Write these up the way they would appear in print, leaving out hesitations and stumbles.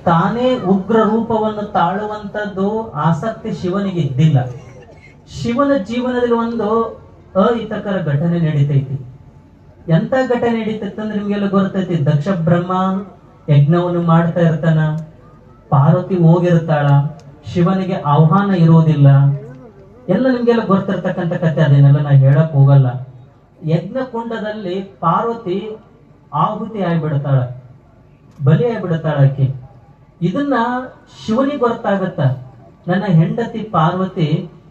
ತಾನೇ ಉಗ್ರ ರೂಪವನ್ನು ತಾಳುವಂತದ್ದು ಆಸಕ್ತಿ ಶಿವನಿಗೆ ಇದ್ದಿಲ್ಲ. ಶಿವನ ಜೀವನದಲ್ಲಿ ಒಂದು ಅಹಿತಕರ ಘಟನೆ ನಡೀತೈತಿ. ಎಂತ ಘಟನೆ ನಡೀತೈತಿ ಅಂದ್ರೆ ನಿಮ್ಗೆಲ್ಲ ಗೊತ್ತೈತಿ. ದಕ್ಷ ಬ್ರಹ್ಮ ಯಜ್ಞವನ್ನು ಮಾಡ್ತಾ ಇರ್ತಾನ, ಪಾರ್ವತಿ ಹೋಗಿರ್ತಾಳ, ಶಿವನಿಗೆ ಆಹ್ವಾನ ಇರೋದಿಲ್ಲ. ಎಲ್ಲ ನಿಮ್ಗೆಲ್ಲ ಗೊತ್ತಿರ್ತಕ್ಕಂಥ ಕಥೆ, ಅದೇನೆಲ್ಲ ನಾ ಹೇಳಕ್ ಹೋಗಲ್ಲ. ಯಜ್ಞ ಕುಂಡದಲ್ಲಿ ಪಾರ್ವತಿ ಆಹುತಿ ಆಗಿಬಿಡ್ತಾಳ, ಬಲಿ ಆಗಿಬಿಡ್ತಾಳ ಆಕಿ. ಇದನ್ನ ಶಿವನಿಗೆ ಗೊತ್ತಾಗತ್ತ, ನನ್ನ ಹೆಂಡತಿ ಪಾರ್ವತಿ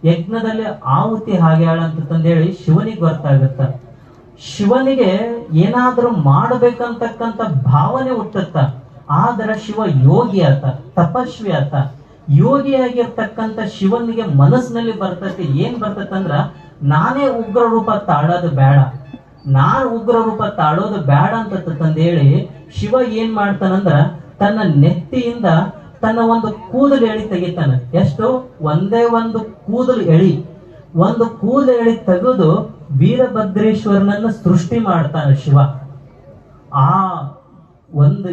ಯಜ್ಞದಲ್ಲಿ ಆಹುತಿ ಆಗ್ಯಾಳ ಅಂತಂದೇಳಿ ಶಿವನಿಗೆ ಗೊತ್ತಾಗತ್ತ. ಶಿವನಿಗೆ ಏನಾದ್ರೂ ಮಾಡಬೇಕಂತಕ್ಕಂಥ ಭಾವನೆ ಹುಟ್ಟುತ್ತ. ಆದ್ರೆ ಶಿವ ಯೋಗಿ ಆತ, ತಪಸ್ವಿ ಆತ. ಯೋಗಿಯಾಗಿರ್ತಕ್ಕಂಥ ಶಿವನಿಗೆ ಮನಸ್ಸಿನಲ್ಲಿ ಬರ್ತೈತಿ, ಏನ್ ಬರ್ತೈತಂದ್ರ ನಾನೇ ಉಗ್ರ ರೂಪ ತಾಳೋದು ಬೇಡ, ನಾನ್ ಉಗ್ರ ರೂಪ ತಾಳೋದು ಬೇಡ ಅಂತಂದೇಳಿ ಶಿವ ಏನ್ ಮಾಡ್ತಾನಂದ್ರ ತನ್ನ ನೆತ್ತಿಯಿಂದ ತನ್ನ ಒಂದು ಕೂದಲು ಎಳಿ ತೆಗಿತಾನ. ಎಷ್ಟು? ಒಂದೇ ಒಂದು ಕೂದಲು ಎಳಿ, ಒಂದು ಕೂದಲು ಎಳಿ ತೆಗೆದು ವೀರಭದ್ರೇಶ್ವರನನ್ನ ಸೃಷ್ಟಿ ಮಾಡ್ತಾನ ಶಿವ. ಆ ಒಂದು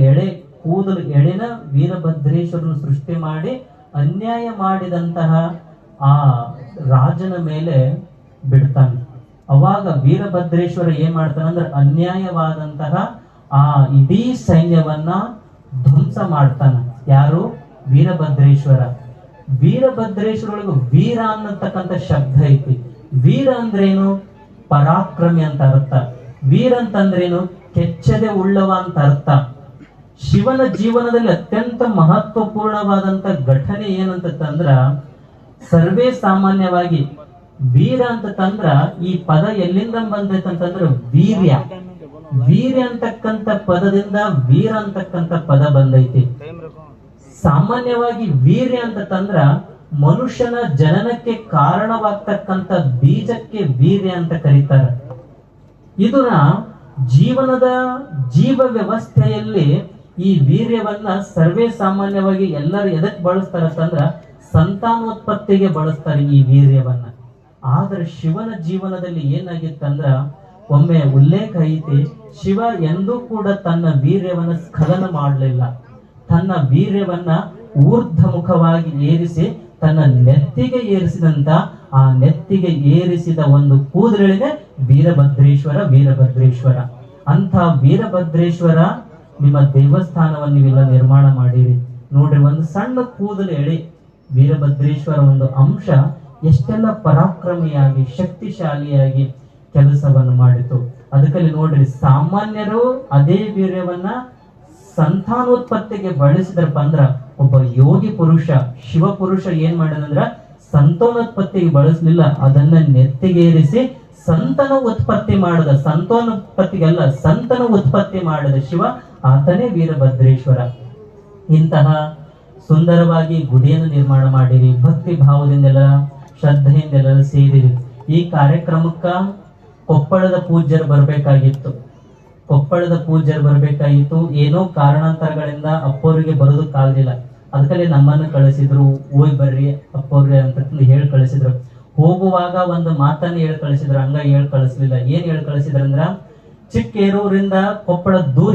ಎಳೆ ಕೂದಲು ಎಳೆನ ವೀರಭದ್ರೇಶ್ವರನ ಸೃಷ್ಟಿ ಮಾಡಿ ಅನ್ಯಾಯ ಮಾಡಿದಂತಹ ಆ ರಾಜನ ಮೇಲೆ ಬಿಡ್ತಾನೆ. ಅವಾಗ ವೀರಭದ್ರೇಶ್ವರ ಏನ್ ಮಾಡ್ತಾನಂದ್ರೆ ಅನ್ಯಾಯವಾದಂತಹ ಆ ಇಡೀ ಸೈನ್ಯವನ್ನ ಧ್ವಂಸ ಮಾಡ್ತಾನ. ಯಾರು? ವೀರಭದ್ರೇಶ್ವರ. ವೀರಭದ್ರೇಶ್ವರೊಳಗೆ ವೀರ ಅನ್ನತಕ್ಕಂಥ ಶಬ್ದ ಐತಿ. ವೀರ ಅಂದ್ರೇನು? ಪರಾಕ್ರಮಿ ಅಂತ ಅರ್ಥ. ವೀರ ಅಂತಂದ್ರೇನು? ಕೆಚ್ಚದೆ ಉಳ್ಳವ ಅಂತ ಅರ್ಥ. ಶಿವನ ಜೀವನದಲ್ಲಿ ಅತ್ಯಂತ ಮಹತ್ವಪೂರ್ಣವಾದಂತ ಘಟನೆ ಏನಂತಂದ್ರ, ಸರ್ವೇ ಸಾಮಾನ್ಯವಾಗಿ ವೀರ ಅಂತಂದ್ರ ಈ ಪದ ಎಲ್ಲಿಂದ ಬಂದೈತಂತಂದ್ರ ವೀರ್ಯ. ವೀರ್ಯ ಅಂತಕ್ಕಂಥ ಪದದಿಂದ ವೀರ ಅಂತಕ್ಕಂಥ ಪದ ಬಂದೈತಿ. ಸಾಮಾನ್ಯವಾಗಿ ವೀರ್ಯ ಅಂತಂದ್ರ ಮನುಷ್ಯನ ಜನನಕ್ಕೆ ಕಾರಣವಾಗ್ತಕ್ಕಂಥ ಬೀಜಕ್ಕೆ ವೀರ್ಯ ಅಂತ ಕರೀತಾರೆ. ಇದನ್ನ ಜೀವನದ ಜೀವ ವ್ಯವಸ್ಥೆಯಲ್ಲಿ ಈ ವೀರ್ಯವನ್ನ ಸರ್ವೇ ಸಾಮಾನ್ಯವಾಗಿ ಎಲ್ಲರೂ ಎದಕ್ ಬಳಸ್ತಾರಂತಂದ್ರ ಸಂತಾನೋತ್ಪತ್ತಿಗೆ ಬಳಸ್ತಾರೆ ಈ ವೀರ್ಯವನ್ನ. ಆದ್ರೆ ಶಿವನ ಜೀವನದಲ್ಲಿ ಏನಾಗಿತ್ತಂದ್ರ ಒಮ್ಮೆ ಉಲ್ಲೇಖ ಐತಿ, ಶಿವ ಎಂದೂ ಕೂಡ ತನ್ನ ವೀರ್ಯವನ್ನ ಸ್ಖಲನ ಮಾಡಲಿಲ್ಲ. ತನ್ನ ವೀರ್ಯವನ್ನ ಊರ್ಧ್ವಮುಖವಾಗಿ ಏರಿಸಿ ತನ್ನ ನೆತ್ತಿಗೆ ಏರಿಸಿದಂತ ಆ ನೆತ್ತಿಗೆ ಏರಿಸಿದ ಒಂದು ಕೂದಲಿಗೆ ವೀರಭದ್ರೇಶ್ವರ. ಅಂತ ವೀರಭದ್ರೇಶ್ವರ ನಿಮ್ಮ ದೇವಸ್ಥಾನವನ್ನು ನೀವೆಲ್ಲ ನಿರ್ಮಾಣ ಮಾಡಿರಿ ನೋಡ್ರಿ. ಒಂದು ಸಣ್ಣ ಕೂದಲು ಎಳೆ ವೀರಭದ್ರೇಶ್ವರ ಒಂದು ಅಂಶ ಎಷ್ಟೆಲ್ಲ ಪರಾಕ್ರಮಿಯಾಗಿ ಶಕ್ತಿಶಾಲಿಯಾಗಿ ಕೆಲಸವನ್ನು ಮಾಡಿತು. ಅದಕ್ಕಲ್ಲಿ ನೋಡ್ರಿ, ಸಾಮಾನ್ಯರು ಅದೇ ವೀರ್ಯವನ್ನ ಸಂತಾನೋತ್ಪತ್ತಿಗೆ ಬಳಸಿದ್ರಪ್ಪ ಅಂದ್ರ ಒಬ್ಬ ಯೋಗಿ ಪುರುಷ, ಶಿವ ಪುರುಷ ಏನ್ ಮಾಡಿದಂದ್ರ ಸಂತಾನೋತ್ಪತ್ತಿಗೆ ಬಳಸಲಿಲ್ಲ, ಅದನ್ನ ನೆತ್ತಿಗೇರಿಸಿ ಸಂತಾನ ಉತ್ಪತ್ತಿ ಮಾಡದ, ಸಂತಾನೋತ್ಪತ್ತಿಗೆಲ್ಲ ಸಂತಾನ ಉತ್ಪತ್ತಿ ಮಾಡದ ಶಿವ, ಆತನೇ ವೀರಭದ್ರೇಶ್ವರ. ಇಂತಹ ಸುಂದರವಾಗಿ ಗುಡಿಯನ್ನು ನಿರ್ಮಾಣ ಮಾಡಿರಿ, ಭಕ್ತಿ ಭಾವದಿಂದೆಲ್ಲ ಶ್ರದ್ಧೆಯಿಂದೆಲ್ಲ ಸೇರಿರಿ. ಈ ಕಾರ್ಯಕ್ರಮಕ್ಕ ಕೊಪ್ಪಳದ ಪೂಜ್ಯರು ಬರ್ಬೇಕಾಗಿತ್ತು. ಏನೋ ಕಾರಣಾಂತರಗಳಿಂದ ಅಪ್ಪೋರಿಗೆ ಬರೋದಕ್ಕಾಗಲಿಲ್ಲ. ಅದಕ್ಕಲ್ಲಿ ನಮ್ಮನ್ನು ಕಳಿಸಿದ್ರು, ಹೋಗಿ ಬರ್ರಿ ಅಪ್ಪೋರ್ಗೆ ಅಂತ ಹೇಳಿ ಕಳಿಸಿದ್ರು. ಹೋಗುವಾಗ ಒಂದು ಮಾತನ್ನ ಹೇಳಿ ಕಳಿಸಿದ್ರು, ಹಂಗ ಹೇಳಿ ಕಳಿಸ್ಲಿಲ್ಲ. ಏನ್ ಹೇಳಿ ಕಳಿಸಿದ್ರಂದ್ರ, ಚಿಕ್ಕೇರೂರಿಂದ ಕೊಪ್ಪಳ ದೂರ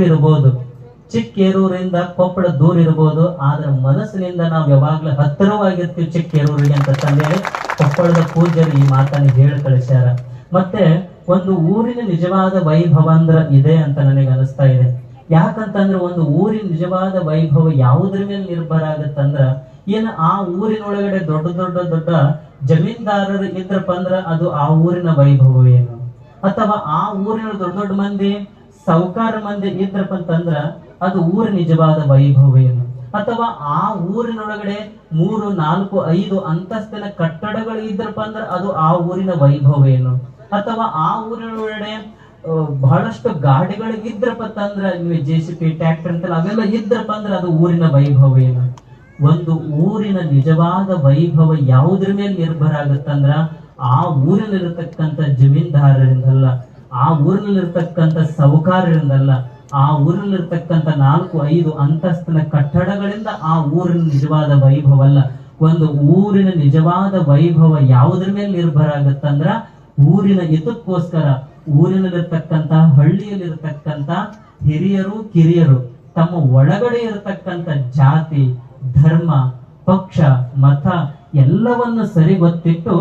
ಇರ್ಬೋದು, ಆದ್ರೆ ಮನಸ್ಸಿನಿಂದ ನಾವು ಯಾವಾಗ್ಲೂ ಹತ್ತಿರವಾಗಿರ್ತೀವಿ ಚಿಕ್ಕೇರೂರಿಗೆ ಅಂತ ಹೇಳಿ ಕೊಪ್ಪಳದ ಪೂಜ್ಯರು ಈ ಮಾತನ್ನ ಹೇಳಿ ಕಳಿಸ್ಯಾರ. ಮತ್ತೆ ಒಂದು ಊರಿನ ನಿಜವಾದ ವೈಭವ ಅಂದ್ರ ಇದೆ ಅಂತ ನನಗೆ ಅನಿಸ್ತಾ ಇದೆ. ಯಾಕಂತಂದ್ರೆ ಒಂದು ಊರಿನ ನಿಜವಾದ ವೈಭವ ಯಾವುದ್ರ ಮೇಲೆ ನಿರ್ಭರ ಆಗತ್ತಂದ್ರ, ಏನು ಆ ಊರಿನೊಳಗಡೆ ದೊಡ್ಡ ಜಮೀನ್ದಾರರು ಇದ್ರಪ್ಪ ಅಂದ್ರ ಅದು ಆ ಊರಿನ ವೈಭವ ಏನು, ಅಥವಾ ಆ ಊರಿನ ದೊಡ್ಡ ಮಂದಿ ಸಾಹುಕಾರ ಮಂದಿ ಇದ್ರಪ್ಪ ಅಂತಂದ್ರ ಅದು ಊರಿನ ನಿಜವಾದ ವೈಭವ ಏನು, ಅಥವಾ ಆ ಊರಿನೊಳಗಡೆ 3, 4, 5 ಅಂತಸ್ತಿನ ಕಟ್ಟಡಗಳು ಇದ್ರಪ್ಪ ಅಂದ್ರ ಅದು ಆ ಊರಿನ ವೈಭವ ಏನು, ಅಥವಾ ಆ ಊರಿನೊಳಗಡೆ ಬಹಳಷ್ಟು ಗಾಡಿಗಳಿಗಿದ್ರಪ್ಪ ಅಂದ್ರ ನೀವು JCB ಟ್ರ್ಯಾಕ್ಟರ್ ಅಂತ ಅವೆಲ್ಲ ಇದ್ರಪ್ಪ ಅಂದ್ರ ಅದು ಊರಿನ ವೈಭವ ಏನು. ಒಂದು ಊರಿನ ನಿಜವಾದ ವೈಭವ ಯಾವುದ್ರ ಮೇಲೆ ನಿರ್ಭರ ಆಗತ್ತಂದ್ರ ಆ ಊರಿನಲ್ಲಿರತಕ್ಕಂಥ ಜಮೀನ್ದಾರರಿಂದಲ್ಲ, ಆ ಊರಿನಲ್ಲಿರ್ತಕ್ಕಂಥ ಸಾಹುಕಾರರಿಂದಲ್ಲ, ಆ ಊರಿನಲ್ಲಿರ್ತಕ್ಕಂಥ 4, 5 ಅಂತಸ್ತಿನ ಕಟ್ಟಡಗಳಿಂದ ಆ ಊರಿನ ನಿಜವಾದ ವೈಭವ ಅಲ್ಲ. ಒಂದು ಊರಿನ ನಿಜವಾದ ವೈಭವ ಯಾವುದ್ರ ಮೇಲೆ ನಿರ್ಭರ ಆಗತ್ತಂದ್ರ ಊರಿನ ಹಿತಕ್ಕೋಸ್ಕರ ಊರಿನಲ್ಲಿರ್ತಕ್ಕಂಥ ಹಳ್ಳಿಯಲ್ಲಿರ್ತಕ್ಕಂಥ ಹಿರಿಯರು ಕಿರಿಯರು ತಮ್ಮ ಒಳಗಡೆ ಇರತಕ್ಕಂಥ ಜಾತಿ, ಧರ್ಮ, ಪಕ್ಷ, ಮತ ಎಲ್ಲವನ್ನು ಸರಿ ಗೊತ್ತಿಟ್ಟು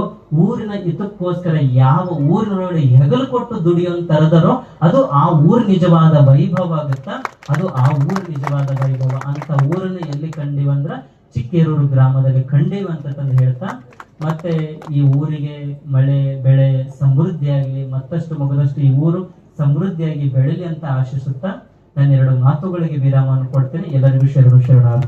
ಊರಿನ ಹಿತಕ್ಕೋಸ್ಕರ ಯಾವ ಊರಿನೊಳಗೆ ಹೆಗಲು ಕೊಟ್ಟು ದುಡಿಯುವಂತರದರೋ ಅದು ಆ ಊರ್ ನಿಜವಾದ ವೈಭವ ಆಗುತ್ತಾ, ಅದು ಆ ಊರ್ ನಿಜವಾದ ವೈಭವ. ಅಂತ ಊರನ್ನ ಎಲ್ಲಿ ಕಂಡಿವಂದ್ರ ಚಿಕ್ಕೇರೂರು ಗ್ರಾಮದಲ್ಲಿ ಕಂಡೀವಿ ಅಂತ ತಂದು ಹೇಳ್ತಾ, ಮತ್ತೆ ಈ ಊರಿಗೆ ಮಳೆ ಬೆಳೆ ಸಮೃದ್ಧಿಯಾಗಲಿ, ಮತ್ತಷ್ಟು ಮಗದಷ್ಟು ಈ ಊರು ಸಮೃದ್ಧಿಯಾಗಿ ಬೆಳಲಿ ಅಂತ ಆಶಿಸುತ್ತಾ ನನ್ನ ಎರಡು ಮಾತುಗಳಿಗೆ ವಿರಾಮವನ್ನು ಕೊಡ್ತೇನೆ. ಎಲ್ಲರಿಗೂ ಶರಣು ಶರಣಾರ್ಥಿ.